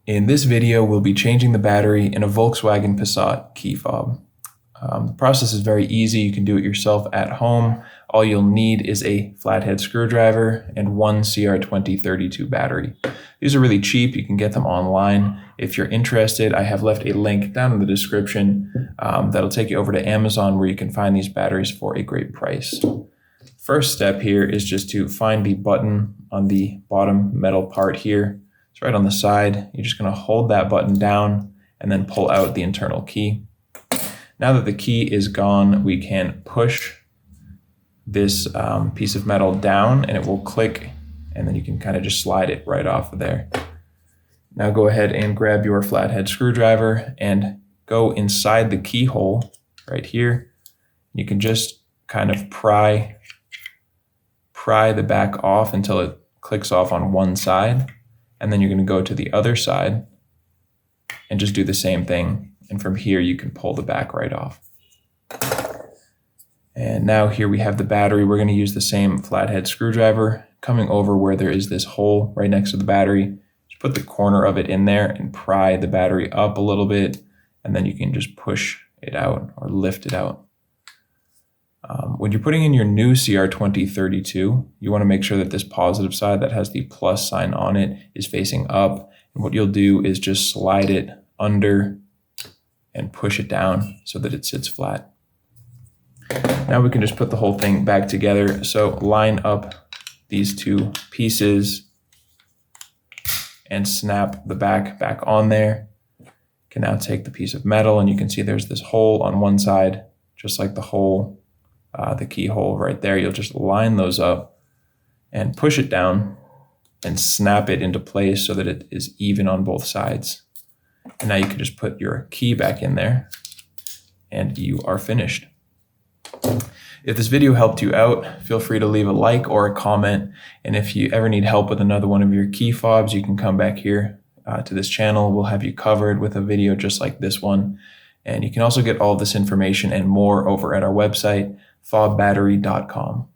In this video, we'll be changing the battery in a Volkswagen Passat key fob. The process is very easy. You can do it yourself at home. All you'll need is a flathead screwdriver and one CR2032 battery. These are really cheap. You can get them online. If you're interested, I have left a link down in the description that'll take you over to Amazon where you can find these batteries for a great price. First step here is just to find the button on the bottom metal part here. It's right on the side. You're just going to hold that button down and then pull out the internal key. Now that the key is gone, we can push this piece of metal down and it will click, and then you can kind of just slide it right off of there. Now go ahead and grab your flathead screwdriver and go inside the keyhole right here. You can just kind of pry the back off until it clicks off on one side. And then you're going to go to the other side and just do the same thing. And from here, you can pull the back right off. And now here we have the battery. We're going to use the same flathead screwdriver coming over where there is this hole right next to the battery. Just put the corner of it in there and pry the battery up a little bit. And then you can just push it out or lift it out. When you're putting in your new CR2032, you want to make sure that this positive side that has the plus sign on it is facing up. And what you'll do is just slide it under and push it down so that it sits flat. Now we can just put the whole thing back together. So line up these two pieces and snap the back on there. You can now take the piece of metal and you can see there's this hole on one side, just like the hole, the keyhole right there. You'll just line those up and push it down and snap it into place so that it is even on both sides. And now you can just put your key back in there and you are finished. If this video helped you out, feel free to leave a like or a comment. And if you ever need help with another one of your key fobs, you can come back here to this channel. We'll have you covered with a video just like this one. And you can also get all this information and more over at our website, FobBattery.com.